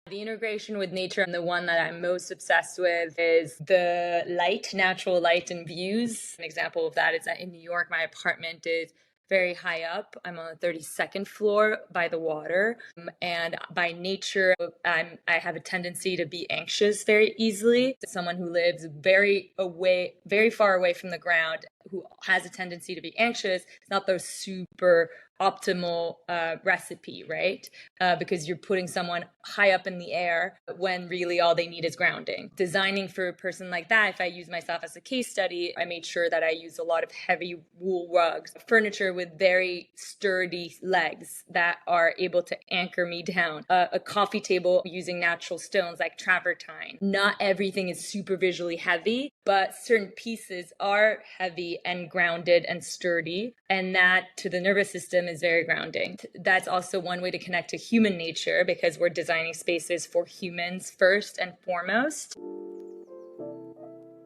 The integration with nature, and the one that I'm most obsessed with is the light, natural light and views. An example of that is that in New York, my apartment is very high up. I'm on the 32nd floor by the water. And by nature, I have a tendency to be anxious very easily. Someone who lives very far away from the ground, who has a tendency to be anxious, it's not the super optimal recipe, right? Because you're putting someone high up in the air when really all they need is grounding. Designing for a person like that, if I use myself as a case study, I made sure that I used a lot of heavy wool rugs, furniture with very sturdy legs that are able to anchor me down, a coffee table using natural stones like travertine. Not everything is super visually heavy, but certain pieces are heavy and grounded and sturdy, and that to the nervous system is very grounding. That's also one way to connect to human nature, because we're designing spaces for humans first and foremost.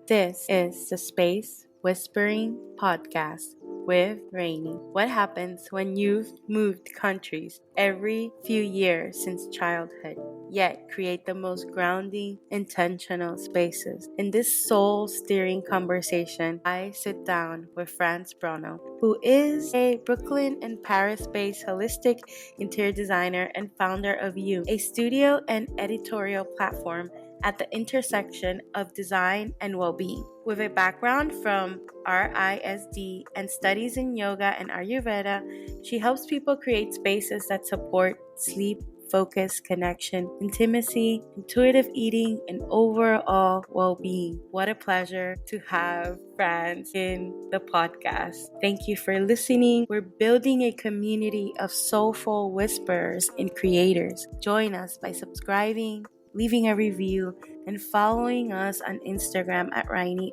This is the Space Whispering Podcast with Rainy. What happens when you've moved countries every few years since childhood, yet create the most grounding, intentional spaces? In this soul-stirring conversation, I sit down with France Brunel, who is a Brooklyn and Paris-based holistic interior designer and founder of You, a studio and editorial platform at the intersection of design and well-being. With a background from RISD and studies in yoga and Ayurveda, she helps people create spaces that support sleep, focus, connection, intimacy, intuitive eating, and overall well-being. What a pleasure to have France in the podcast. Thank you for listening. We're building a community of soulful whisperers and creators. Join us by subscribing, leaving a review, and following us on Instagram at Rainy_.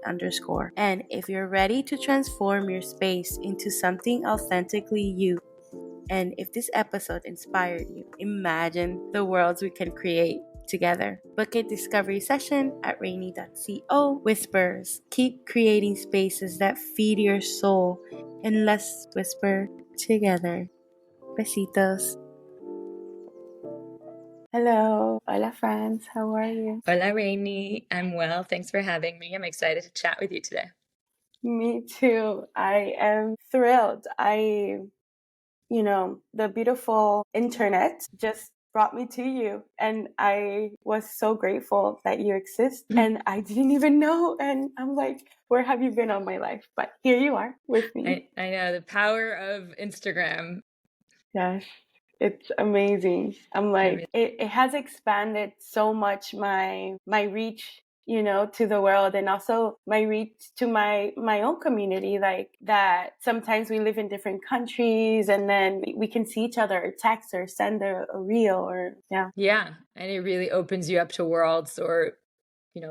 And if you're ready to transform your space into something authentically you, and if this episode inspired you, imagine the worlds we can create together. Book a discovery session at rainy.co. Whispers, keep creating spaces that feed your soul, and let's whisper together. Besitos. Hello. Hola, France. How are you? Hola, Rainy. I'm well. Thanks for having me. I'm excited to chat with you today. Me too. I am thrilled. The beautiful internet just brought me to you, and I was so grateful that you exist. And I didn't even know. And I'm like, where have you been all my life? But here you are with me. I know the power of Instagram. Yes. It's amazing. I'm like, it has expanded so much my reach, to the world, and also my reach to my own community. Like that sometimes we live in different countries, and then we can see each other, or text, or send a reel, or Yeah. And it really opens you up to worlds or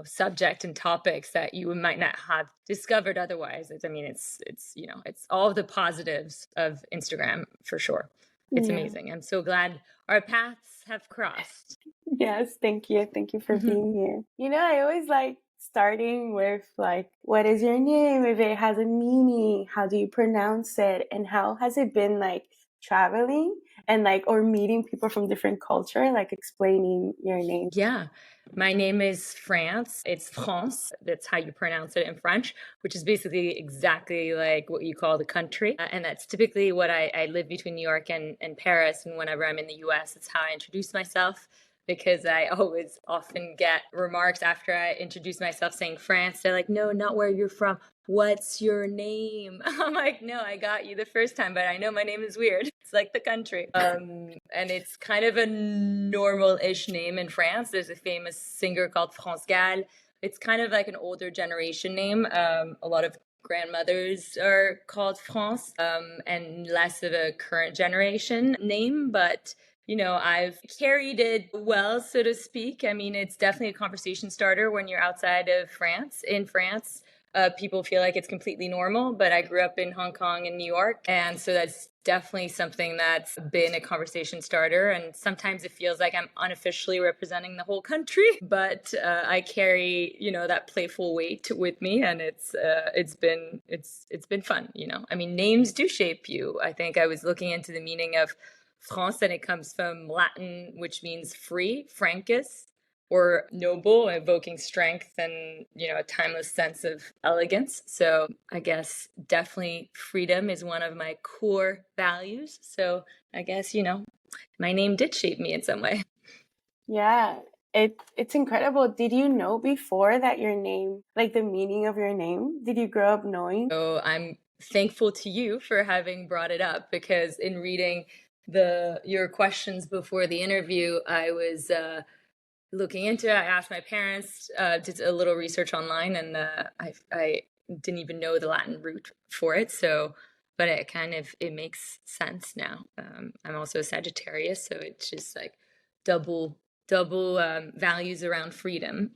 subject and topics that you might not have discovered otherwise. It's all the positives of Instagram for sure. It's amazing. I'm so glad our paths have crossed. Yes, thank you. Thank you for being here. I always like starting with like, what is your name? If it has a meaning, how do you pronounce it? And how has it been like traveling and like, or meeting people from different culture, like explaining your name? Yeah. My name is France. It's France. That's how you pronounce it in French, which is basically exactly like what you call the country. And that's typically what I live between New York and Paris. And whenever I'm in the US, it's how I introduce myself, because I always often get remarks after I introduce myself saying France. They're like, no, not where you're from. What's your name? I'm like, no, I got you the first time, but I know my name is weird. It's like the country. And it's kind of a normal-ish name in France. There's a famous singer called France Brunel. It's kind of like an older generation name. A lot of grandmothers are called France, and less of a current generation name, but I've carried it well, so to speak. I mean, it's definitely a conversation starter when you're outside of France. In France, people feel like it's completely normal, but I grew up in Hong Kong and New York, and so that's definitely something that's been a conversation starter. And sometimes it feels like I'm unofficially representing the whole country, but I carry that playful weight with me, and it's been fun. I mean, names do shape you. I think I was looking into the meaning of France, and it comes from Latin, which means free, francus, or noble, evoking strength and, a timeless sense of elegance. So I guess definitely freedom is one of my core values. So I guess, my name did shape me in some way. Yeah, it's incredible. Did you know before that your name, like the meaning of your name, did you grow up knowing? So I'm thankful to you for having brought it up, because in reading your questions before the interview, I was looking into it. I asked my parents, did a little research online, and I didn't even know the Latin root for it. So, but it makes sense now. I'm also a Sagittarius, so it's just like double values around freedom.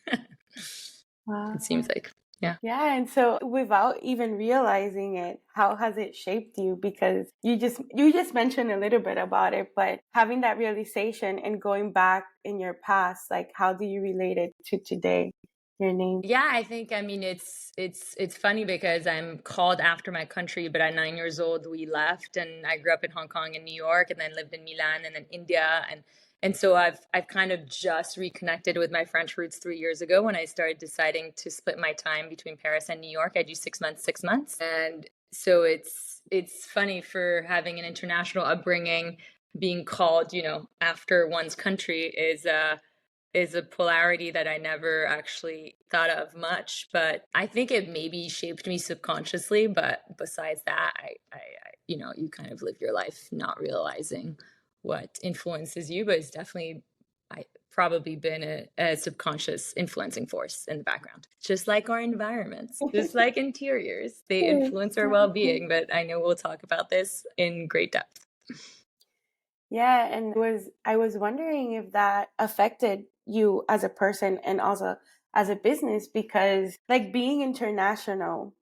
It seems Wow. like, yeah. Yeah, and so without even realizing it, how has it shaped you? Because you just mentioned a little bit about it, but having that realization and going back in your past, like how do you relate it to today, your name? Yeah, I mean it's funny because I'm called after my country, but at 9 years old we left, and I grew up in Hong Kong and New York, and then lived in Milan and then India, and so I've kind of just reconnected with my French roots 3 years ago when I started deciding to split my time between Paris and New York. I do 6 months, 6 months, and so it's funny for having an international upbringing, being called, after one's country is a polarity that I never actually thought of much, but I think it maybe shaped me subconsciously. But besides that, you kind of live your life not realizing what influences you, but it's definitely, I probably been a subconscious influencing force in the background, just like our environments, just like interiors, they influence our Exactly. well-being. But I know we'll talk about this in great depth. Yeah, and I was wondering if that affected you as a person and also as a business because like being international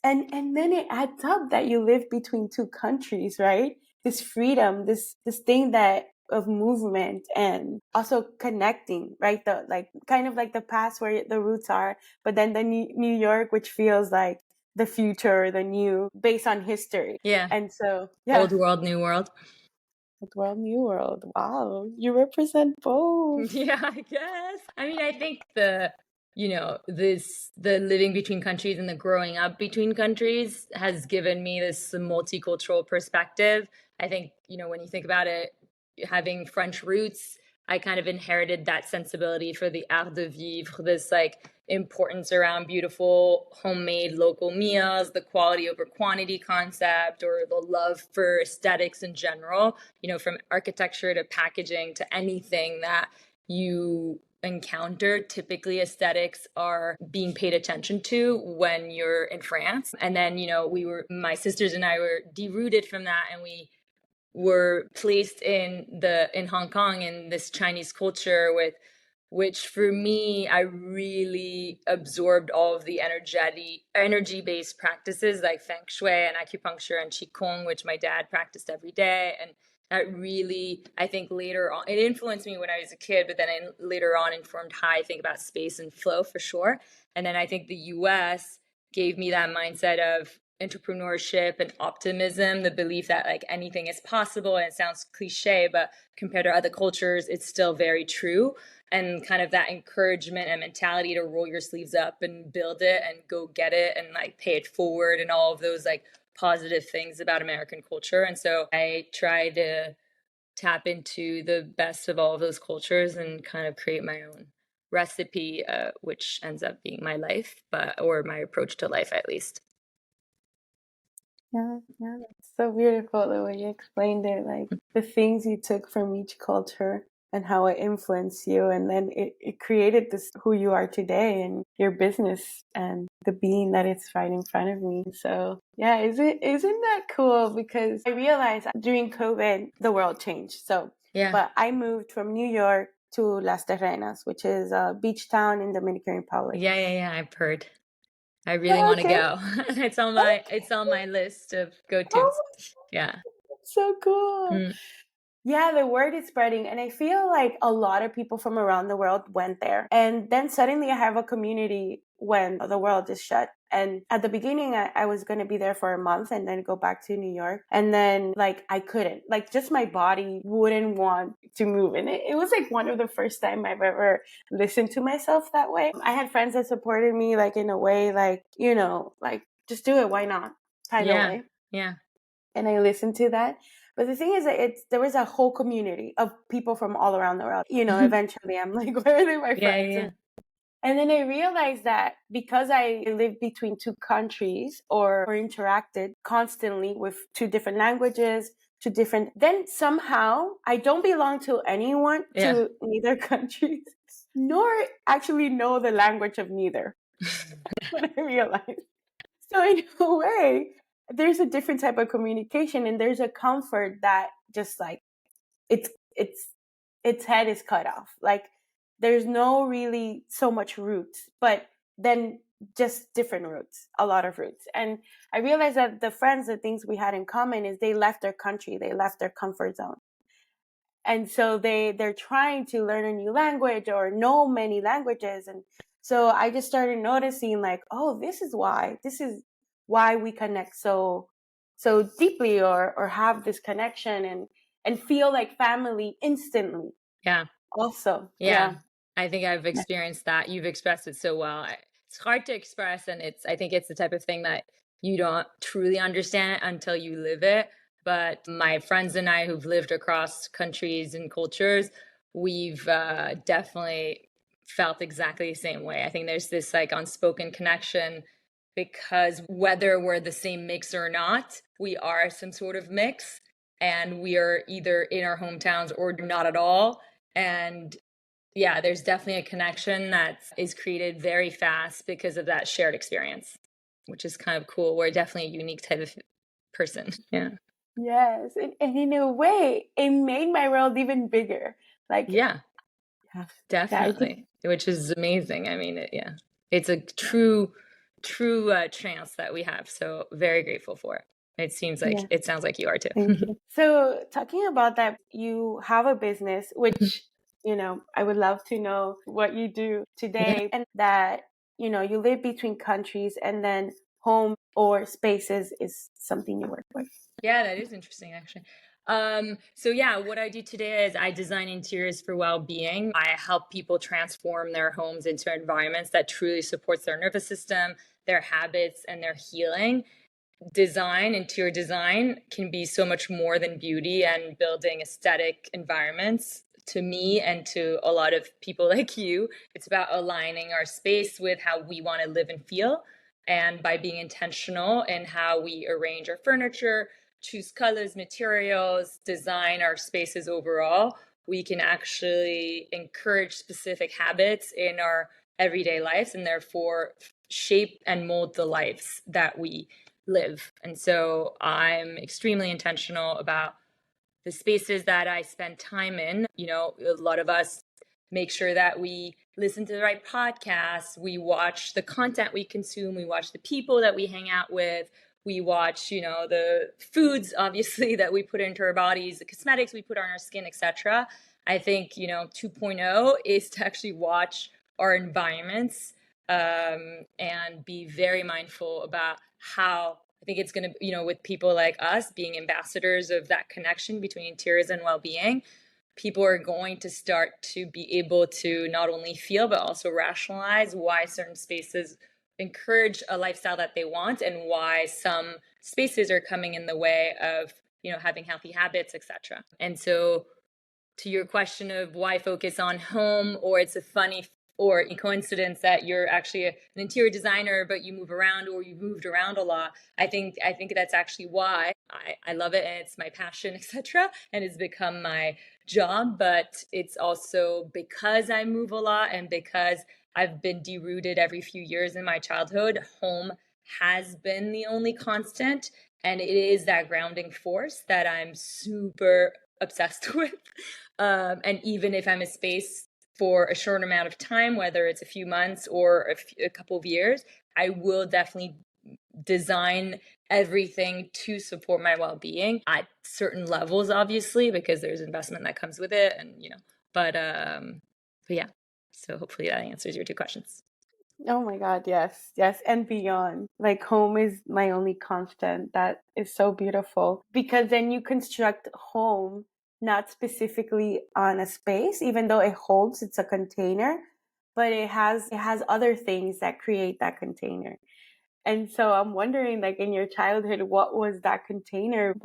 and then it adds up that you live between two countries, right? This freedom, this thing that of movement and also connecting, right? The like kind of like the past where the roots are, but then the New York, which feels like the future, the new, based on history. Yeah. And so, yeah, Old world, new world. old world, new world. Wow, you represent both. Yeah, I guess. I mean, I think the living between countries and the growing up between countries has given me this multicultural perspective. I think, when you think about it, having French roots, I kind of inherited that sensibility for the art de vivre, this like importance around beautiful homemade local meals, the quality over quantity concept, or the love for aesthetics in general, from architecture to packaging to anything that you encounter. Typically aesthetics are being paid attention to when you're in France. And then, my sisters and I were derooted from that, and we were placed in Hong Kong in this Chinese culture, with which for me, I really absorbed all of the energy based practices like feng shui and acupuncture and qigong, which my dad practiced every day. And that really, I think later on, it influenced me when I was a kid, but then later on informed how I think about space and flow for sure. And then I think the US gave me that mindset of entrepreneurship and optimism, the belief that like anything is possible. And it sounds cliche, but compared to other cultures, it's still very true. And kind of that encouragement and mentality to roll your sleeves up and build it and go get it and like pay it forward, and all of those like positive things about American culture. And so I try to tap into the best of all of those cultures and kind of create my own recipe, which ends up being my life, or my approach to life at least. Yeah, yeah, that's so beautiful the way you explained it, like the things you took from each culture and how it influenced you, and then it created this who you are today and your business and the being that it's right in front of me. So yeah, isn't that cool? Because I realized during COVID the world changed. So Yeah. but I moved from New York to Las Terrenas, which is a beach town in Dominican Republic. Yeah, I've heard. I really Oh, want to okay. go. It's Okay. on my list of Oh go-tos. my Yeah. God, so cool. Mm. Yeah, the word is spreading. And I feel like a lot of people from around the world went there. And then suddenly I have a community when the world is shut. And at the beginning, I was going to be there for a month and then go back to New York. And then, like, I couldn't. Like, just my body wouldn't want to move. And it was like one of the first time I've ever listened to myself that way. I had friends that supported me, like, in a way, like, you know, like, just do it. Why not? Kind of Yeah. way. Yeah. And I listened to that. But the thing is that there was a whole community of people from all around the world. You know, eventually I'm like, where are they, my Yeah. friends? Yeah. And then I realized that because I lived between two countries or interacted constantly with two different languages, then somehow I don't belong to anyone, Yeah. to neither countries, nor actually know the language of neither. What I realized. So in a way, there's a different type of communication, and there's a comfort that just like it's it's its head is cut off. Like there's no really so much roots, but then just different roots, a lot of roots. And I realized that the things we had in common is they left their country, they left their comfort zone, and so they're trying to learn a new language or know many languages. And so I just started noticing, like, oh, this is why we connect so deeply, or have this connection and feel like family instantly Yeah. also. Yeah, Yeah. I think I've experienced that. You've expressed it so well. It's hard to express, and I think it's the type of thing that you don't truly understand it until you live it. But my friends and I who've lived across countries and cultures, we've definitely felt exactly the same way. I think there's this like unspoken connection because whether we're the same mix or not, we are some sort of mix, and we are either in our hometowns or not at all. And yeah, there's definitely a connection that is created very fast because of that shared experience, which is kind of cool. We're definitely a unique type of person. Yeah. Yes. And in a way, it made my world even bigger. Like, Yeah, yeah, yeah, I think, definitely. Which is amazing. I mean, yeah, it's a true chance that we have. So very grateful for it. yeah. It sounds like you are Thank too. you. So, talking about that, you have a business, which, I would love to know what you do Yeah. today, and that, you live between countries, and then home or spaces is something you work with. Yeah, that is interesting actually. So yeah, what I do today is I design interiors for well-being. I help people transform their homes into environments that truly supports their nervous system, their habits, and their healing. Interior design can be so much more than beauty and building aesthetic environments. To me and to a lot of people like you, it's about aligning our space with how we want to live and feel. And by being intentional in how we arrange our furniture, choose colors, materials, design our spaces overall, we can actually encourage specific habits in our everyday lives and therefore shape and mold the lives that we live. And so I'm extremely intentional about the spaces that I spend time in. A lot of us make sure that we listen to the right podcasts, we watch the content we consume, we watch the people that we hang out with, we watch, the foods obviously that we put into our bodies, the cosmetics we put on our skin, etc. I think, 2.0 is to actually watch our environments and be very mindful about how I think it's going to, with people like us being ambassadors of that connection between interiors and well-being, people are going to start to be able to not only feel, but also rationalize why certain spaces encourage a lifestyle that they want and why some spaces are coming in the way of, having healthy habits, etc. And so to your question of why focus on home, or it's a funny or a coincidence that you're actually an interior designer but you move around or you've moved around a lot, I think that's actually why I love it, and it's my passion, etc., and it's become my job. But it's also because I move a lot and because I've been derooted every few years in my childhood. Home has been the only constant, and it is that grounding force that I'm super obsessed with. And even if I'm in space for a short amount of time, whether it's a few months or a couple of years, I will definitely design everything to support my well-being at certain levels, obviously, because there's investment that comes with it, and but yeah. So hopefully that answers your two questions. Oh my God, yes, yes, and beyond. Like home is my only constant. That is so beautiful because then you construct home not specifically on a space, even though it's a container, but it has other things that create that container. And so I'm wondering, like in your childhood, what was that container?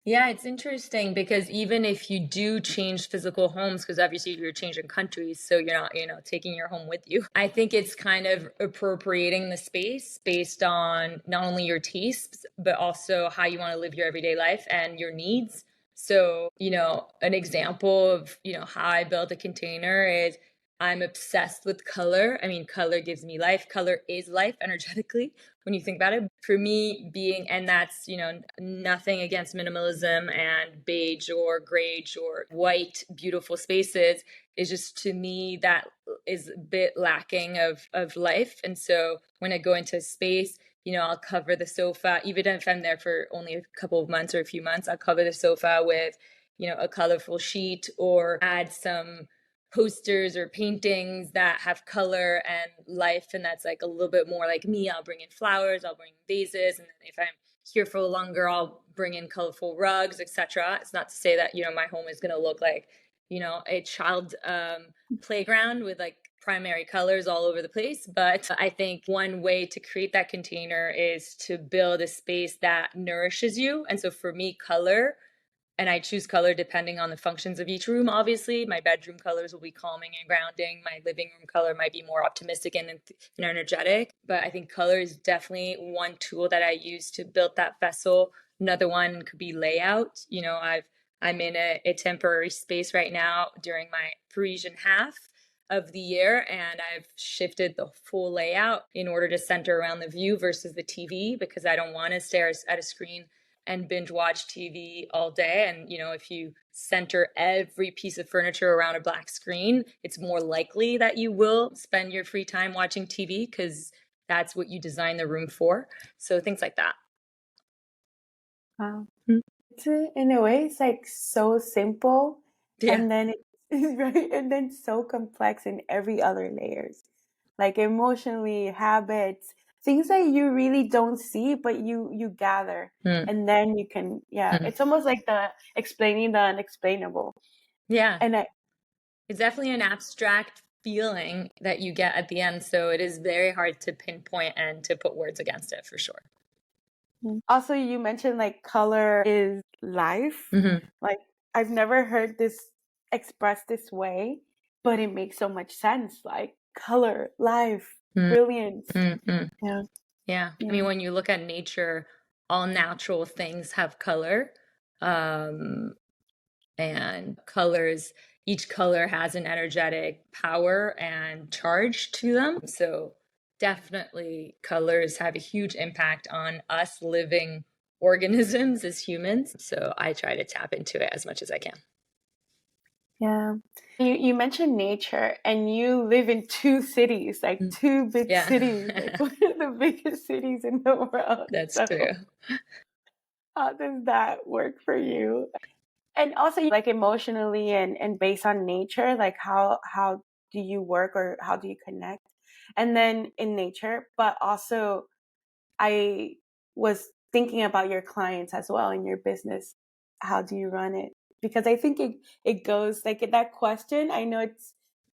Yeah, it's interesting because even if you do change physical homes, because obviously you're changing countries, so you're not, taking your home with you. I think it's kind of appropriating the space based on not only your tastes, but also how you want to live your everyday life and your needs. So, an example of, how I build a container is I'm obsessed with color. I mean, color gives me life. Color is life energetically when you think about it. For me, and that's, nothing against minimalism and beige or greige or white, beautiful spaces, is just to me that is a bit lacking of life. And so when I go into space, I'll cover the sofa, even if I'm there for only a couple of months or a few months, I'll cover the sofa with, a colorful sheet or add some posters or paintings that have color and life, and that's like a little bit more like me. I'll bring in flowers, I'll bring vases, and then if I'm here for longer, I'll bring in colorful rugs, etc. It's not to say that my home is going to look like a child playground with like primary colors all over the place, but I think one way to create that container is to build a space that nourishes you. And so for me, color, and I choose color depending on the functions of each room. Obviously, my bedroom colors will be calming and grounding. My living room color might be more optimistic and energetic. But I think color is definitely one tool that I use to build that vessel. Another one could be layout. I'm in a temporary space right now during my Parisian half of the year, and I've shifted the full layout in order to center around the view versus the TV, because I don't want to stare at a screen and binge watch TV all day. And, if you center every piece of furniture around a black screen, it's more likely that you will spend your free time watching TV because that's what you design the room for. So things like that. Wow. In a way, it's like so simple, Yeah. and then it's right, and then so complex in every other layers, like emotionally, habits, things that you really don't see, but you gather, Mm. and then you can, yeah, Mm. it's almost like the explaining the unexplainable. Yeah. And It's definitely an abstract feeling that you get at the end. So it is very hard to pinpoint and to put words against it for sure. also you mentioned like color is life. Mm-hmm. Like I've never heard this expressed this way, but it makes so much sense. Like color, life, brilliance. Mm-hmm. Yeah. Yeah. I Yeah. mean, when you look at nature, all natural things have color. And colors, each color has an energetic power and charge to them. So definitely colors have a huge impact on us living organisms as humans. So I try to tap into it as much as I can. Yeah. You mentioned nature and you live in two cities, like two big Yeah. cities, like one of the biggest cities in the world. That's So true. how does that work for you? And also like emotionally and based on nature, like how do you work or how do you connect? And then in nature, but also I was thinking about your clients as well in your business. How do you run it? Because I think it goes like that question. I know it's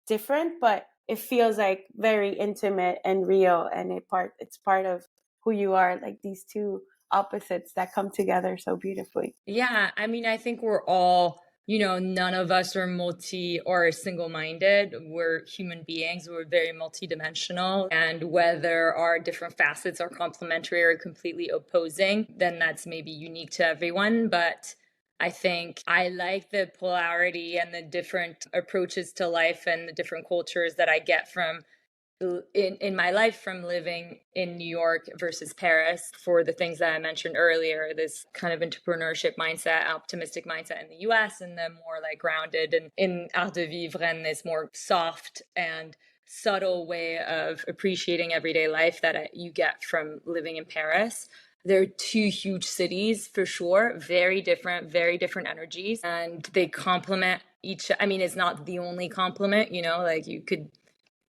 different, but it feels like very intimate and real, and it's part of who you are. Like these two opposites that come together so beautifully. Yeah, I mean, I think we're all, none of us are multi or single minded. We're human beings, we're very multidimensional. And whether our different facets are complementary or completely opposing, then that's maybe unique to everyone. But I think I like the polarity and the different approaches to life and the different cultures that I get from in my life from living in New York versus Paris, for the things that I mentioned earlier, this kind of entrepreneurship mindset, optimistic mindset in the US, and then more like grounded and in art de vivre and this more soft and subtle way of appreciating everyday life that you get from living in Paris. They're two huge cities for sure, very different energies, and they complement each. I mean, it's not the only complement, you know, like you could,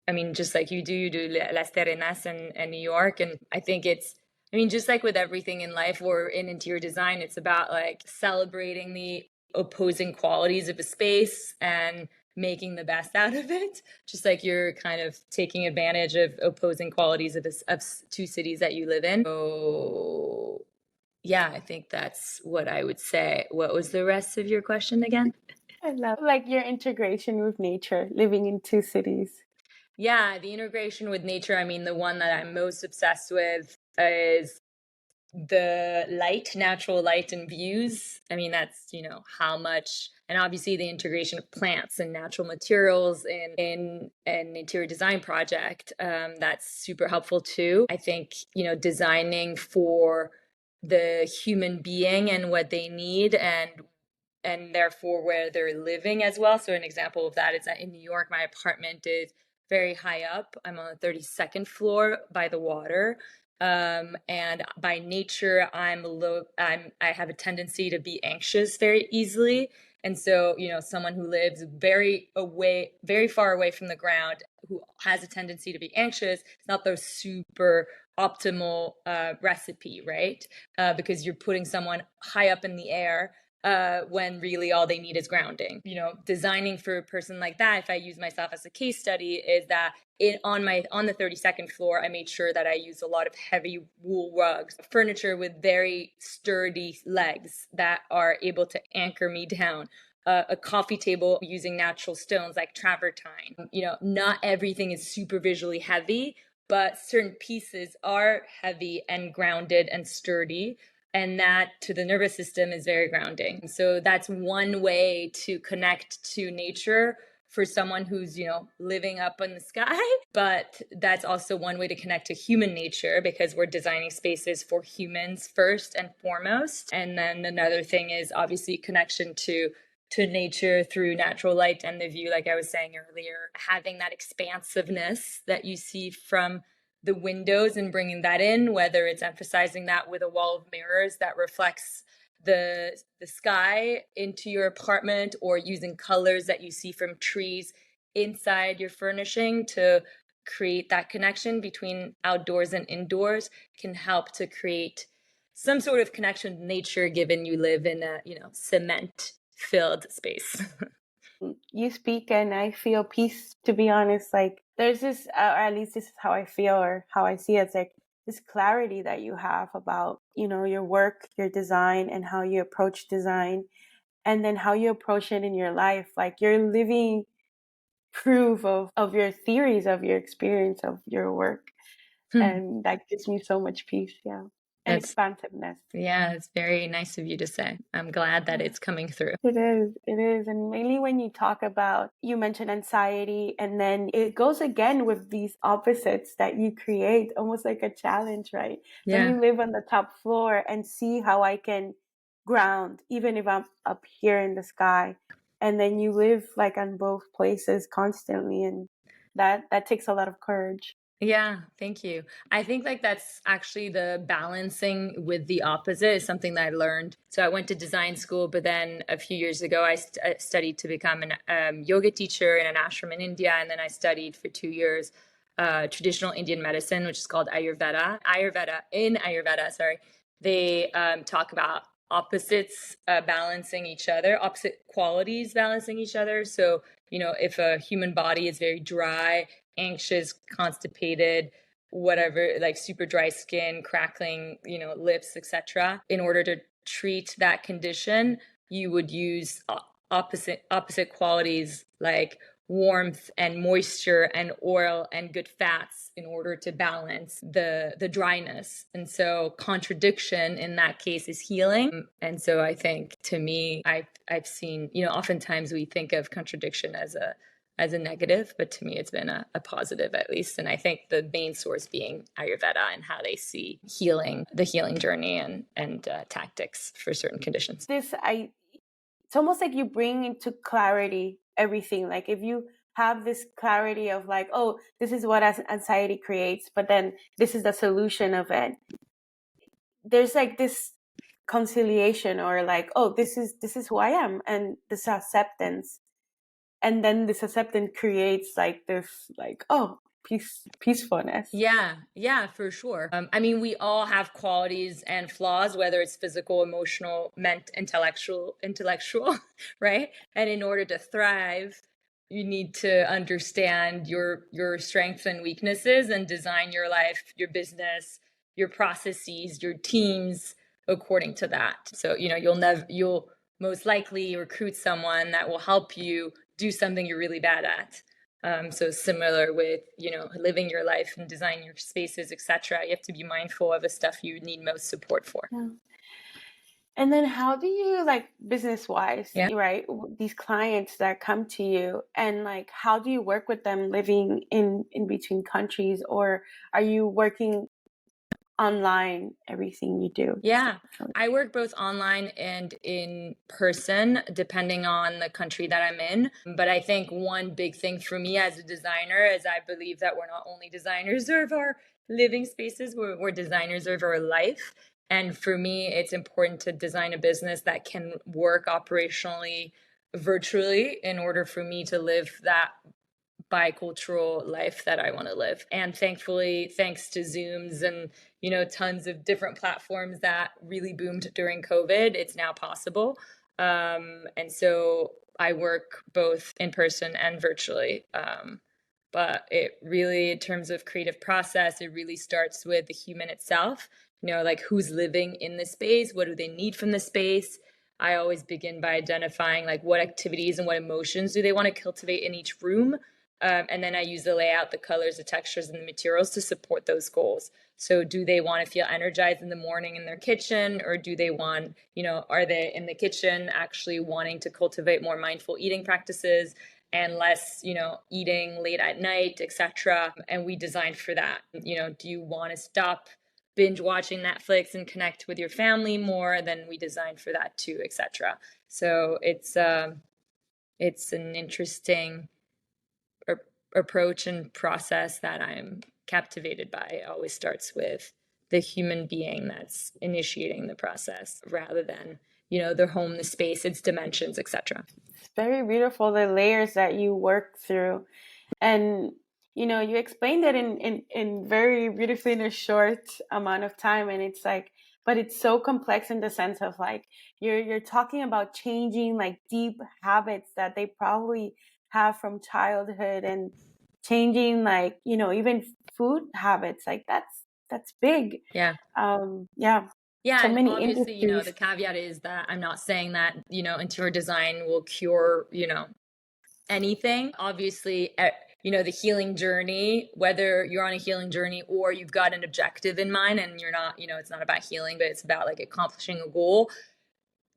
I mean, just like you do Las Terrenas and New York. And I think it's, I mean, just like with everything in life or in interior design, it's about like celebrating the opposing qualities of a space and making the best out of it. Just like you're kind of taking advantage of opposing qualities of two cities that you live in. So, yeah, I think that's what I would say. What was the rest of your question again? I love like your integration with nature, living in two cities. Yeah, the integration with nature. I mean, the one that I'm most obsessed with is the light, natural light and views. I mean, that's, you know, how much, and obviously the integration of plants and natural materials in an interior design project. That's super helpful too. I think, you know, designing for the human being and what they need and therefore where they're living as well. So an example of that is that in New York, my apartment is very high up. I'm on the 32nd floor by the water. And by nature, I have a tendency to be anxious very easily. And so, you know, someone who lives very far away from the ground, who has a tendency to be anxious, it's not the super optimal recipe, right? Because you're putting someone high up in the air when really all they need is grounding. You know, designing for a person like that, if I use myself as a case study, is that on the 32nd floor, I made sure that I used a lot of heavy wool rugs, furniture with very sturdy legs that are able to anchor me down. A coffee table using natural stones like travertine. You know, not everything is super visually heavy, but certain pieces are heavy and grounded and sturdy, and that to the nervous system is very grounding. So that's one way to connect to nature for someone who's, you know, living up in the sky. But that's also one way to connect to human nature, because we're designing spaces for humans first and foremost. And then another thing is obviously connection to nature through natural light and the view, like I was saying earlier, having that expansiveness that you see from the windows and bringing that in, whether it's emphasizing that with a wall of mirrors that reflects the sky into your apartment, or using colors that you see from trees inside your furnishing to create that connection between outdoors and indoors, can help to create some sort of connection with nature, given you live in a, you know, cement filled space. You speak and I feel peace, to be honest. Like there's this, or at least this is how I feel or how I see it. It's like this clarity that you have about, you know, your work, your design, and how you approach design, and then how you approach it in your life. Like you're living proof of your theories, of your experience, of your work. And that gives me so much peace. Yeah. And That's, expansiveness. yeah, it's very nice of you to say. I'm glad that Yeah. it's coming through. It is. It is. And mainly when you talk about, you mentioned anxiety, and then it goes again with these opposites that you create, almost like a challenge, right? Let me Yeah. live on the top floor and see how I can ground, even if I'm up here in the sky. And then you live like on both places constantly. And that takes a lot of courage. Yeah, thank you. I think like that's actually the balancing with the opposite is something that I learned. So I went to design school, but then a few years ago I studied to become an yoga teacher in an ashram in India, and then I studied for 2 years traditional Indian medicine, which is called Ayurveda. Ayurveda, sorry, they talk about opposites balancing each other, opposite qualities balancing each other. So, you know, if a human body is very dry, anxious, constipated, whatever, like super dry skin, crackling, you know, lips, etc. In order to treat that condition, you would use opposite qualities like warmth and moisture and oil and good fats in order to balance the dryness. And so contradiction in that case is healing. And so I think, to me, I've seen, you know, oftentimes we think of contradiction as a negative, but to me it's been a positive, at least. And I think the main source being Ayurveda and how they see healing, the healing journey, and tactics for certain conditions. It's almost like you bring into clarity everything. Like if you have this clarity of like, oh, this is what anxiety creates, but then this is the solution of it. There's like this conciliation, or like, oh, this is who I am, and this acceptance. And then this acceptance creates like this, like, oh, peacefulness. Yeah, for sure. I mean, we all have qualities and flaws, whether it's physical, emotional, intellectual, right? And in order to thrive, you need to understand your strengths and weaknesses and design your life, your business, your processes, your teams according to that. So, you'll most likely recruit someone that will help you do something you're really bad at. So similar with, living your life and designing your spaces, etc. You have to be mindful of the stuff you need most support for. Yeah. And then how do you, like, business wise, Yeah. right? These clients that come to you, and like, how do you work with them living in between countries, or are you working online, everything you do? Yeah, I work both online and in person, depending on the country that I'm in. But I think one big thing for me as a designer is I believe that we're not only designers of our living spaces, we're designers of our life. And for me, it's important to design a business that can work operationally virtually in order for me to live that bicultural life that I want to live. And thankfully, thanks to Zooms and, tons of different platforms that really boomed during COVID, it's now possible. And so I work both in person and virtually. But it really, in terms of creative process, it really starts with the human itself, like who's living in the space, what do they need from the space. I always begin by identifying like what activities and what emotions do they want to cultivate in each room. And then I use the layout, the colors, the textures, and the materials to support those goals. So do they want to feel energized in the morning in their kitchen, or do they want, are they in the kitchen actually wanting to cultivate more mindful eating practices and less, eating late at night, etc. And we designed for that. Do you want to stop binge watching Netflix and connect with your family more? Then we designed for that too, etc. So it's an interesting approach and process that I'm captivated by. It always starts with the human being that's initiating the process rather than, their home, the space, its dimensions, etc. It's very beautiful, the layers that you work through. And you explained it in very beautifully in a short amount of time. And it's like, but it's so complex in the sense of like, you're talking about changing like deep habits that they probably have from childhood, and changing like, even food habits. Like, that's big. Yeah. Yeah. Yeah, So and many obviously, industries. the caveat is that I'm not saying that, interior design will cure, anything. Obviously, the healing journey, whether you're on a healing journey or you've got an objective in mind and you're not, it's not about healing, but it's about like accomplishing a goal.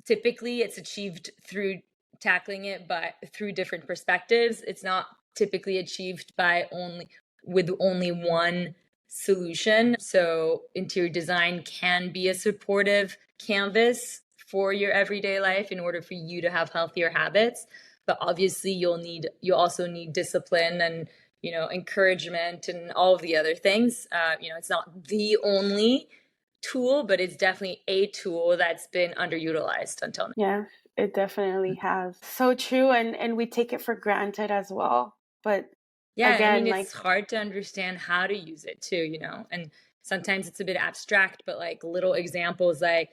Typically, it's achieved through tackling it, but through different perspectives. It's not typically achieved with only one solution. So interior design can be a supportive canvas for your everyday life in order for you to have healthier habits. But obviously you also need discipline and, encouragement and all of the other things. It's not the only tool, but it's definitely a tool that's been underutilized until now. Yeah, it definitely has. So true. And we take it for granted as well. But Yeah, I mean, again, like, it's hard to understand how to use it too, and sometimes it's a bit abstract, but like little examples like,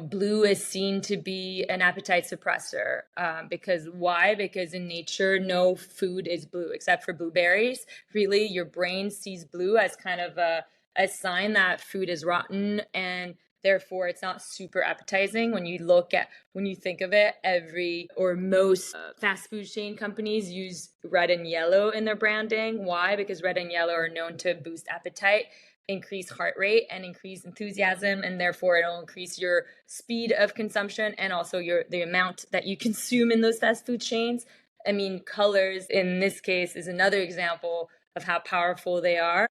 blue is seen to be an appetite suppressor. Because why? Because in nature, no food is blue except for blueberries. Really, your brain sees blue as kind of a sign that food is rotten, and therefore it's not super appetizing. When you think of it, every or most fast food chain companies use red and yellow in their branding. Why? Because red and yellow are known to boost appetite, increase heart rate, and increase enthusiasm, and therefore it'll increase your speed of consumption and also the amount that you consume in those fast food chains. I mean, colors in this case is another example of how powerful they are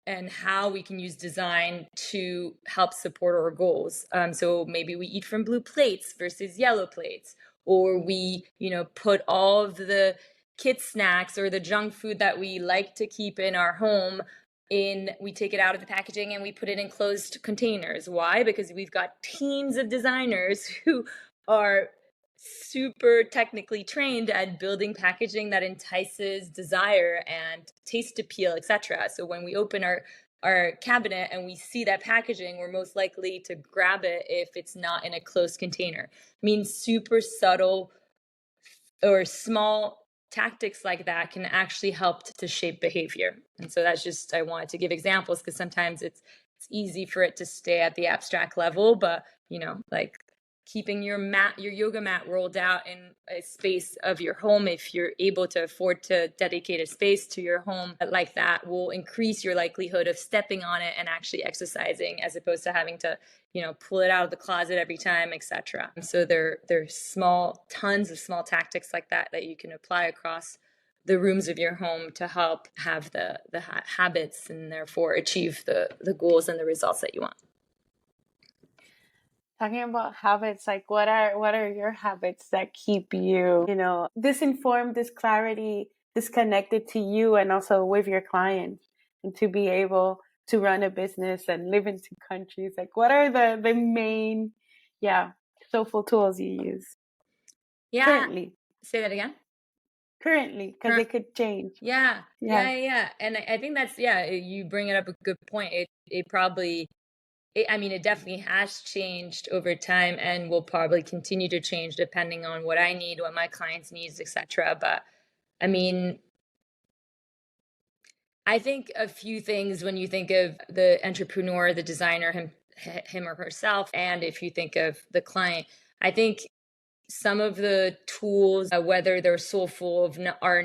and how we can use design to help support our goals. So maybe we eat from blue plates versus yellow plates, or we, put all of the kid snacks or the junk food that we like to keep in our home, we take it out of the packaging and we put it in closed containers. Why? Because we've got teams of designers who are super technically trained at building packaging that entices desire and taste appeal, etc. So when we open our cabinet and we see that packaging, we're most likely to grab it if it's not in a closed container. I mean, super subtle or small tactics like that can actually help to shape behavior. And so that's just, I wanted to give examples because sometimes it's easy for it to stay at the abstract level, but like keeping your yoga mat rolled out in a space of your home, if you're able to afford to dedicate a space to your home like that, will increase your likelihood of stepping on it and actually exercising, as opposed to having to pull it out of the closet every time, etc. So there's tons of small tactics like that you can apply across the rooms of your home to help have the habits and therefore achieve the goals and the results that you want. Talking about habits, like what are your habits that keep you, this informed, this clarity, this connected to you and also with your clients, and to be able to run a business and live in 2 countries? Like, what are the main, soulful tools you use currently? Say that again. Currently, because it could change. Yeah. And I think that's, you bring it up a good point. It probably, it definitely has changed over time and will probably continue to change depending on what I need, what my clients needs, etc. But I mean, I think a few things when you think of the entrepreneur, the designer, him or herself, and if you think of the client, I think some of the tools, whether they're soulful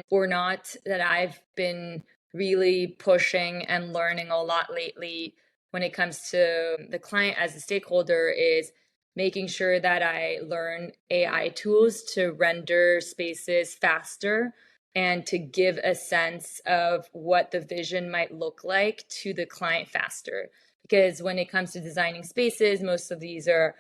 or not, that I've been really pushing and learning a lot lately when it comes to the client as a stakeholder is making sure that I learn AI tools to render spaces faster and to give a sense of what the vision might look like to the client faster. Because when it comes to designing spaces, most of these are,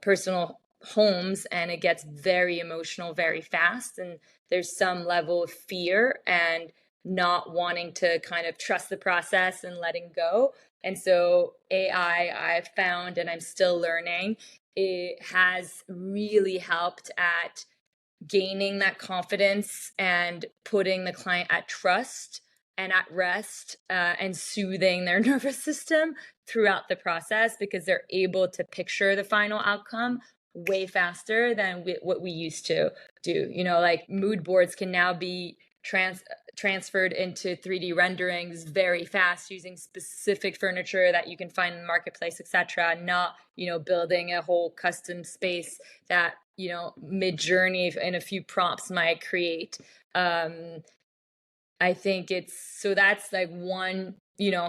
personal homes, and it gets very emotional very fast. And there's some level of fear and not wanting to kind of trust the process and letting go. And so AI, I've found, and I'm still learning, it has really helped at gaining that confidence and putting the client at trust and at rest, and soothing their nervous system throughout the process, because they're able to picture the final outcome way faster than what we used to do. Like mood boards can now be transferred into 3D renderings very fast using specific furniture that you can find in the marketplace, etc. Not, building a whole custom space that, mid-journey in a few prompts might create. I think that's like one,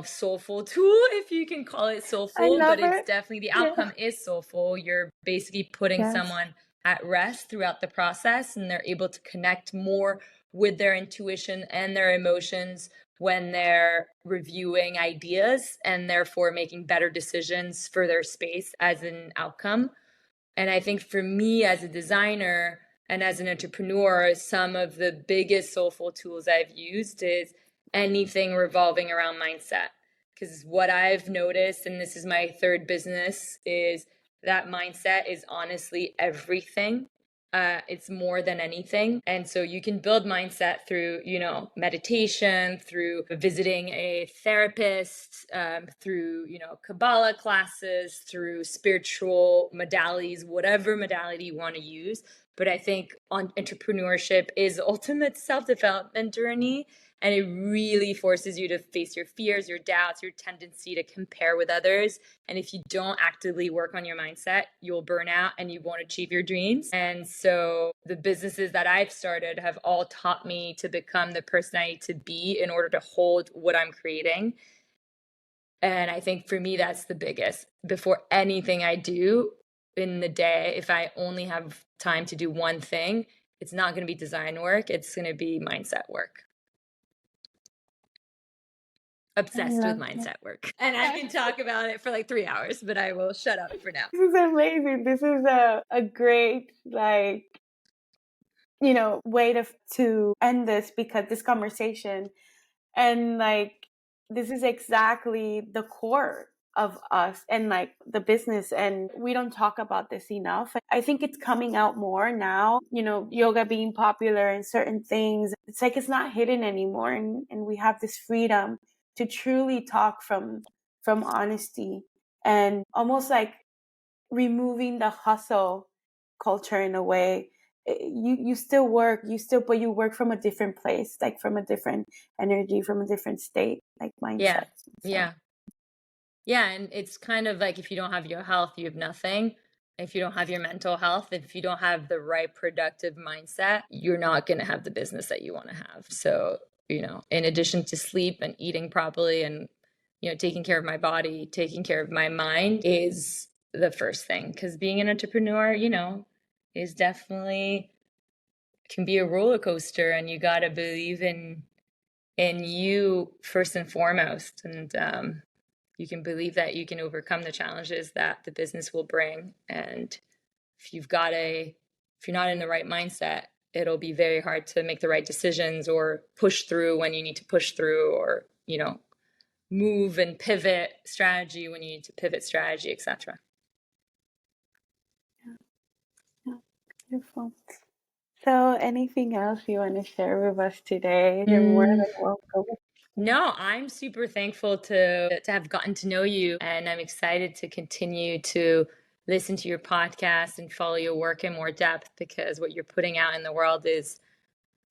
soulful tool, if you can call it soulful, but it's definitely, the outcome is soulful. You're basically putting someone at rest throughout the process, and they're able to connect more with their intuition and their emotions when they're reviewing ideas, and therefore making better decisions for their space as an outcome. And I think for me as a designer and as an entrepreneur, some of the biggest soulful tools I've used is anything revolving around mindset. Because what I've noticed, and this is my third business, is that mindset is honestly everything. It's more than anything. And so you can build mindset through, meditation, through visiting a therapist, through, Kabbalah classes, through spiritual modalities, whatever modality you want to use. But I think entrepreneurship is the ultimate self-development journey. And it really forces you to face your fears, your doubts, your tendency to compare with others. And if you don't actively work on your mindset, you'll burn out and you won't achieve your dreams. And so the businesses that I've started have all taught me to become the person I need to be in order to hold what I'm creating. And I think for me, that's the biggest. Before anything I do in the day, if I only have time to do one thing, it's not going to be design work. It's going to be mindset work. Obsessed with mindset work. And I can talk about it for like 3 hours, but I will shut up for now. This is amazing. This is a great, way to end this conversation. And like, this is exactly the core of us and like the business. And we don't talk about this enough. I think it's coming out more now, yoga being popular and certain things. It's like, it's not hidden anymore. And we have this freedom to truly talk from honesty, and almost like removing the hustle culture in a way. You still work, but you work from a different place, like from a different energy, from a different state, like Yeah. mindset. So. Yeah, and it's kind of like if you don't have your health, you have nothing. If you don't have your mental health, if you don't have the right productive mindset, you're not going to have the business that you want to have. So, in addition to sleep and eating properly and, taking care of my body, taking care of my mind is the first thing. Because being an entrepreneur, is definitely can be a roller coaster, and you got to believe in you first and foremost. And, you can believe that you can overcome the challenges that the business will bring. And if you're not in the right mindset, it'll be very hard to make the right decisions or push through when you need to push through, or, move and pivot strategy when you need to pivot strategy, etc. Yeah. Beautiful. So anything else you want to share with us today? You're more than welcome. No, I'm super thankful to have gotten to know you, and I'm excited to continue to listen to your podcast and follow your work in more depth, because what you're putting out in the world is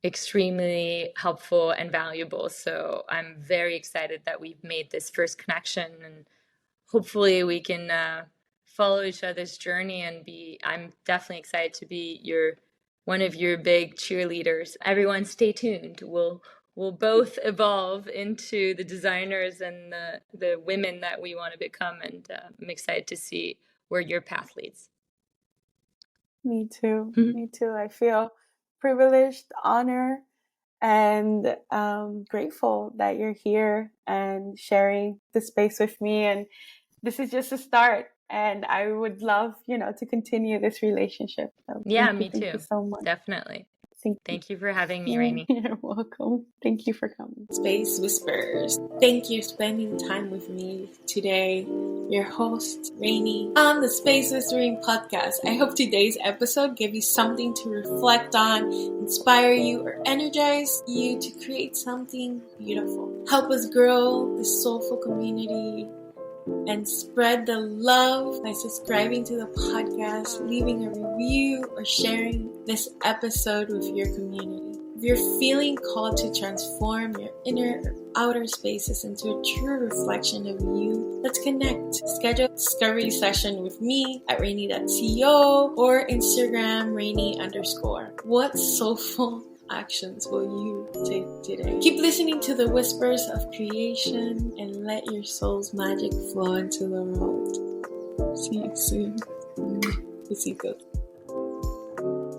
extremely helpful and valuable. So I'm very excited that we've made this first connection, and hopefully we can follow each other's journey and I'm definitely excited to be one of your big cheerleaders. Everyone stay tuned. We'll both evolve into the designers and the women that we want to become, and I'm excited to see where your path leads. Me too. Me too. I feel privileged, honored, and grateful that you're here and sharing the space with me. And this is just a start. And I would love, to continue this relationship. So Yeah, me thank you too. so much. Definitely. Thank you for having me, Rainey. You're welcome. Thank you for coming. Space Whispers. Thank you for spending time with me today. Your host, Rainey, on the Space Whispering podcast. I hope today's episode gave you something to reflect on, inspire you, or energize you to create something beautiful. Help us grow this soulful community and spread the love by subscribing to the podcast, leaving a review, or sharing this episode with your community. If you're feeling called to transform your inner or outer spaces into a true reflection of you, let's connect. Schedule a discovery session with me at rainy.co or Instagram rainy_. What soulful actions will you take today? Keep listening to the whispers of creation and let your soul's magic flow into the world. See you soon. Besitos.